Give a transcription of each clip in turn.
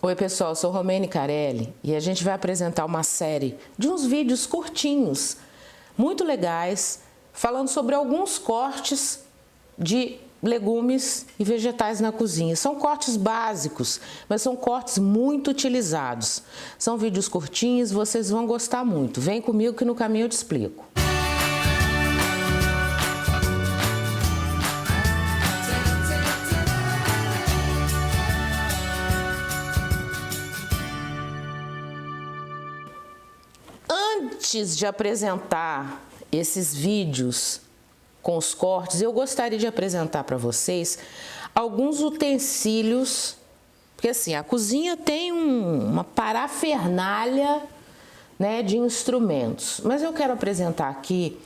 Oi pessoal, eu sou Romene Carelli e a gente vai apresentar uma série de uns vídeos curtinhos, muito legais, falando sobre alguns cortes de legumes e vegetais na cozinha. São cortes básicos, mas são cortes muito utilizados. São vídeos curtinhos, vocês vão gostar muito. Vem comigo que no caminho eu te explico. Antes de apresentar esses vídeos com os cortes, eu gostaria de apresentar para vocês alguns utensílios, porque assim, a cozinha tem uma parafernália, né, de instrumentos, mas eu quero apresentar aqui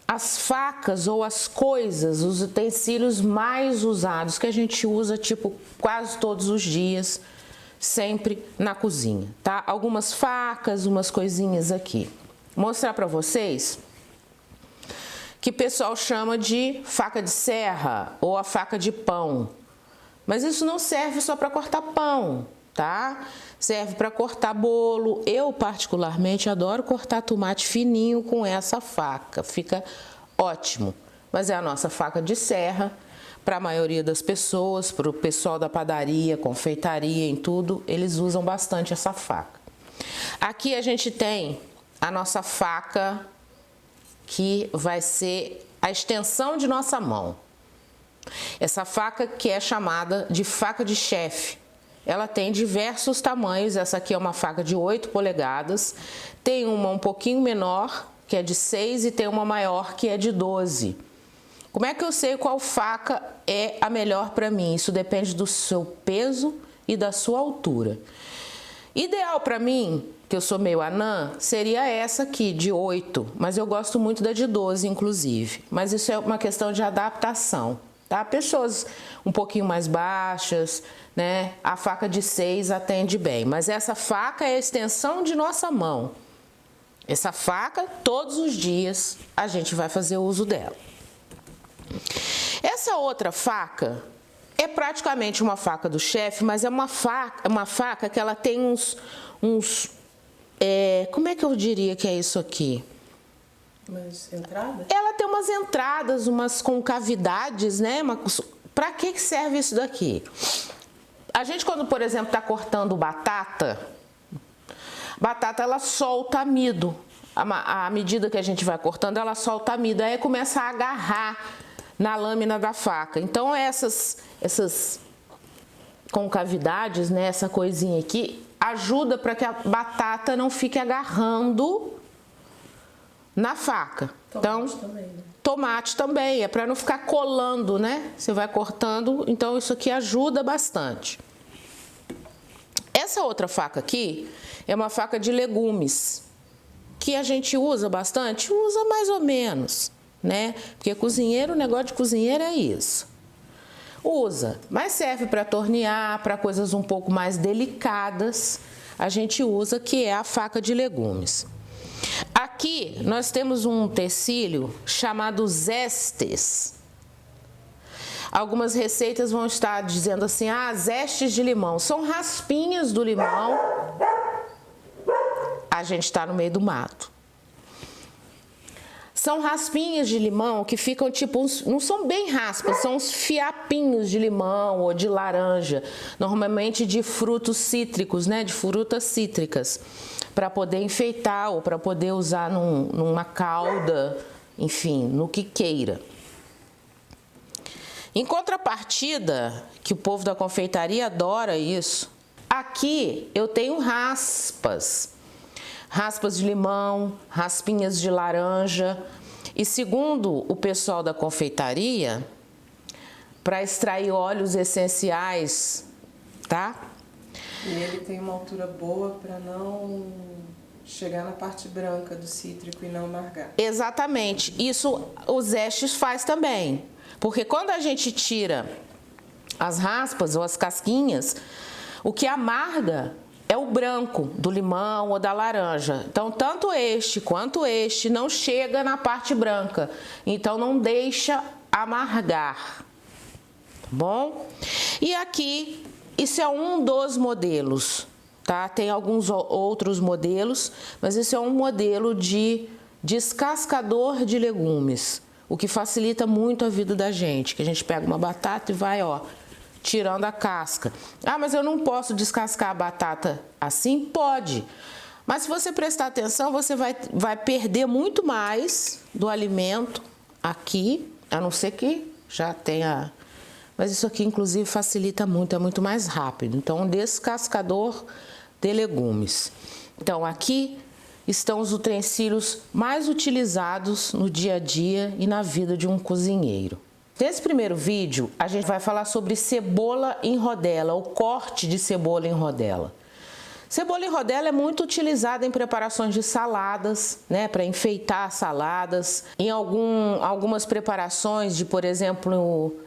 as facas ou as coisas, os utensílios mais usados, que a gente usa tipo quase todos os dias, sempre na cozinha, tá? Algumas facas, umas coisinhas aqui. Vou mostrar para vocês que o pessoal chama de faca de serra ou a faca de pão. Mas isso não serve só para cortar pão, tá? Serve para cortar bolo. Eu particularmente adoro cortar tomate fininho com essa faca. Fica ótimo. Mas é a nossa faca de serra. Para a maioria das pessoas, para o pessoal da padaria, confeitaria, em tudo, eles usam bastante essa faca. Aqui a gente tem a nossa faca, que vai ser a extensão de nossa mão. Essa faca que é chamada de faca de chefe. Ela tem diversos tamanhos, essa aqui é uma faca de 8 polegadas, tem uma um pouquinho menor, que é de 6, e tem uma maior, que é de 12. Como é que eu sei qual faca é a melhor para mim? Isso depende do seu peso e da sua altura. Ideal para mim, que eu sou meio anã, seria essa aqui, de 8, mas eu gosto muito da de 12, inclusive. Mas isso é uma questão de adaptação, tá? Pessoas um pouquinho mais baixas, né? A faca de 6 atende bem, mas essa faca é a extensão de nossa mão. Essa faca, todos os dias, a gente vai fazer uso dela. Essa outra faca é praticamente uma faca do chefe, mas é uma faca que ela tem como é que eu diria que é isso aqui? Umas entradas? Ela tem umas entradas, umas concavidades, né? Para que serve isso daqui? A gente, quando, por exemplo, está cortando batata ela solta amido. À medida que a gente vai cortando, ela solta amido. Aí começa a agarrar na lâmina da faca. Então, essas concavidades, né? Essa coisinha aqui, ajuda para que a batata não fique agarrando na faca. Tomate também, né? Tomate também, é para não ficar colando, né? Você vai cortando, então isso aqui ajuda bastante. Essa outra faca aqui é uma faca de legumes, que a gente usa bastante, usa mais ou menos, né? Porque cozinheiro, o negócio de cozinheiro é isso. Usa, mas serve para tornear, para coisas um pouco mais delicadas, a gente usa, que é a faca de legumes. Aqui nós temos um utensílio chamado zestes. Algumas receitas vão estar dizendo assim, zestes de limão. São raspinhas do limão. A gente está no meio do mato. São raspinhas de limão que ficam tipo, não são bem raspas, são uns fiapinhos de limão ou de laranja, normalmente de frutos cítricos, né, de frutas cítricas, para poder enfeitar ou para poder usar numa calda, enfim, no que queira. Em contrapartida, que o povo da confeitaria adora isso, aqui eu tenho raspas de limão, raspinhas de laranja, e segundo o pessoal da confeitaria, para extrair óleos essenciais, tá? E ele tem uma altura boa para não chegar na parte branca do cítrico e não amargar. Exatamente, isso o zestes faz também, porque quando a gente tira as raspas ou as casquinhas, o que amarga é o branco do limão ou da laranja. Então, tanto este quanto este não chega na parte branca. Então, não deixa amargar. Tá bom? E aqui Isso é um dos modelos, tá? Tem alguns outros modelos, mas esse é um modelo de descascador de legumes, o que facilita muito a vida da gente, que a gente pega uma batata e vai, ó, tirando a casca. Ah, mas eu não posso descascar a batata assim? Pode. Mas se você prestar atenção, você vai perder muito mais do alimento aqui, a não ser que já tenha... Mas isso aqui, inclusive, facilita muito, é muito mais rápido. Então, um descascador de legumes. Então, aqui estão os utensílios mais utilizados no dia a dia e na vida de um cozinheiro. Nesse primeiro vídeo, a gente vai falar sobre cebola em rodela, o corte de cebola em rodela. Cebola em rodela é muito utilizada em preparações de saladas, né, para enfeitar saladas, em algumas preparações de, por exemplo,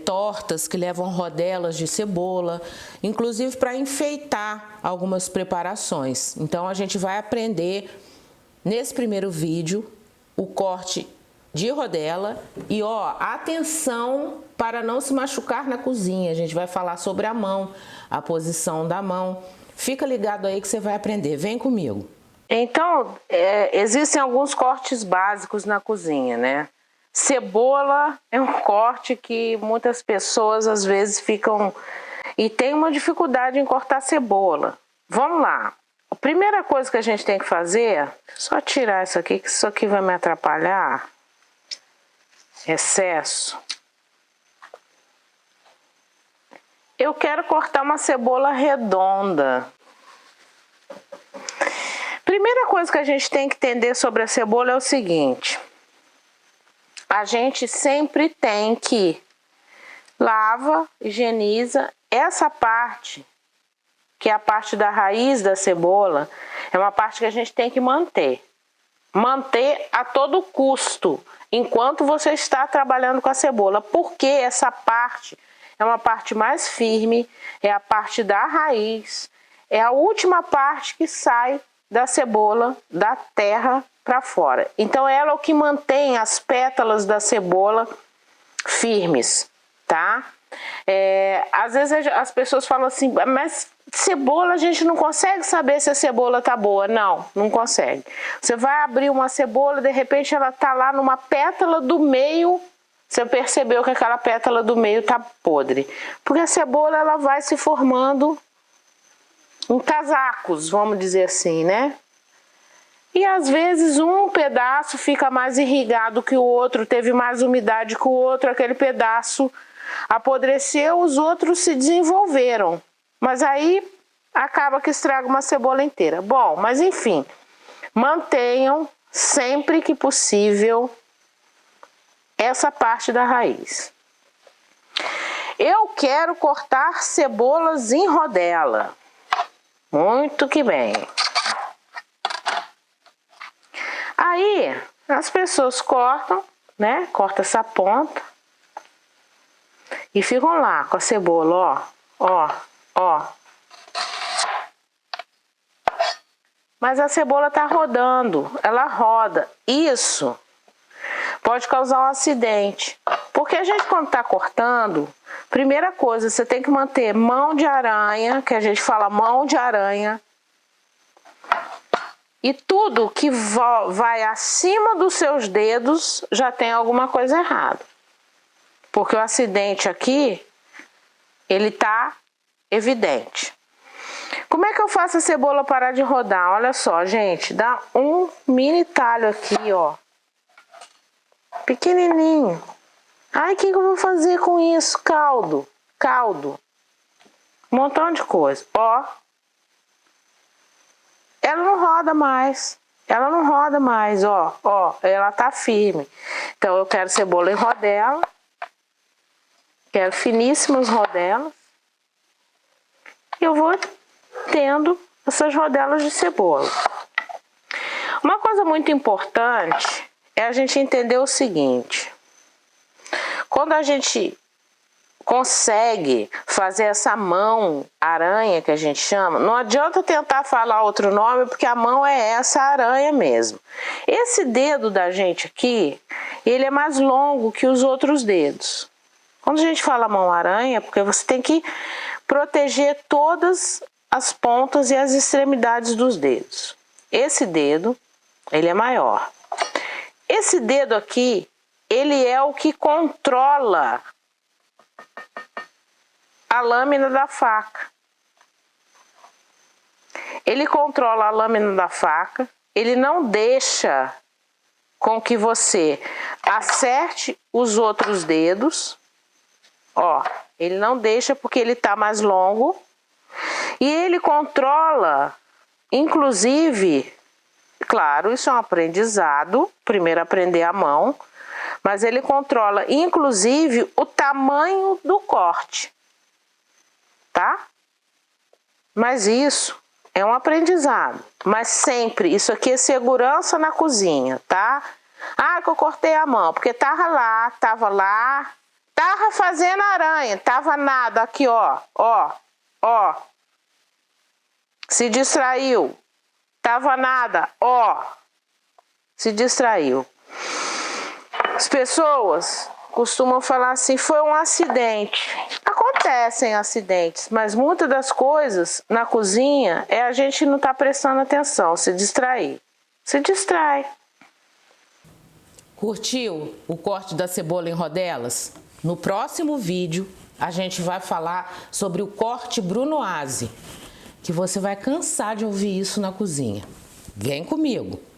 tortas que levam rodelas de cebola, inclusive para enfeitar algumas preparações. Então a gente vai aprender nesse primeiro vídeo o corte de rodela e ó, atenção para não se machucar na cozinha. A gente vai falar sobre a mão, a posição da mão. Fica ligado aí que você vai aprender. Vem comigo. Então, existem alguns cortes básicos na cozinha, né? Cebola é um corte que muitas pessoas às vezes ficam e tem uma dificuldade em cortar cebola. Vamos lá. A primeira coisa que a gente tem que fazer, só tirar isso aqui, que isso aqui vai me atrapalhar. Excesso. Eu quero cortar uma cebola redonda. Primeira coisa que a gente tem que entender sobre a cebola é o seguinte. A gente sempre tem que lava, higieniza. Essa parte, que é a parte da raiz da cebola, é uma parte que a gente tem que manter. Manter a todo custo, enquanto você está trabalhando com a cebola. Porque essa parte é uma parte mais firme, é a parte da raiz, é a última parte que sai da cebola, da terra para fora. Então ela é o que mantém as pétalas da cebola firmes, tá? Às vezes as pessoas falam assim, mas cebola a gente não consegue saber se a cebola tá boa. Não, não consegue. Você vai abrir uma cebola, de repente ela tá lá numa pétala do meio, você percebeu que aquela pétala do meio tá podre. Porque a cebola ela vai se formando em casacos, vamos dizer assim, né? E às vezes um pedaço fica mais irrigado que o outro, teve mais umidade que o outro, aquele pedaço apodreceu, os outros se desenvolveram. Mas aí acaba que estraga uma cebola inteira. Bom, mas enfim, mantenham sempre que possível essa parte da raiz. Eu quero cortar cebolas em rodela. Muito que bem. Aí, as pessoas cortam, né? Corta essa ponta. E ficam lá com a cebola, ó. Mas a cebola tá rodando, ela roda. Isso pode causar um acidente. Porque a gente quando tá cortando, primeira coisa, você tem que manter mão de aranha, que a gente fala mão de aranha. E tudo que vai acima dos seus dedos já tem alguma coisa errada. Porque o acidente aqui, ele tá evidente. Como é que eu faço a cebola parar de rodar? Olha só, gente, dá um mini talho aqui, ó. Pequenininho. Ai, o que eu vou fazer com isso? Caldo. Um montão de coisa. Ó. Ela não roda mais. Ó. Ela tá firme. Então, eu quero cebola em rodela. Quero finíssimas rodelas. E eu vou tendo essas rodelas de cebola. Uma coisa muito importante é a gente entender o seguinte. Quando a gente consegue fazer essa mão aranha que a gente chama, não adianta tentar falar outro nome, porque a mão é essa aranha mesmo. Esse dedo da gente aqui, ele é mais longo que os outros dedos. Quando a gente fala mão aranha, porque você tem que proteger todas as pontas e as extremidades dos dedos. Esse dedo, ele é maior. Esse dedo aqui, ele é o que controla a lâmina da faca. Ele controla a lâmina da faca, ele não deixa com que você acerte os outros dedos. Ó, ele não deixa porque ele tá mais longo. E ele controla, inclusive, claro, isso é um aprendizado, primeiro aprender a mão, mas ele controla, inclusive, o tamanho do corte, tá? Mas isso é um aprendizado, mas sempre, isso aqui é segurança na cozinha, tá? Ah, que eu cortei a mão, porque tava lá, tava fazendo aranha, tava nada, aqui ó, se distraiu, tava nada, ó, se distraiu. As pessoas costumam falar assim, foi um acidente. Acontecem acidentes, mas muitas das coisas na cozinha é a gente não tá prestando atenção, se distrair. Se distrai. Curtiu o corte da cebola em rodelas? No próximo vídeo a gente vai falar sobre o corte Brunoise, que você vai cansar de ouvir isso na cozinha. Vem comigo!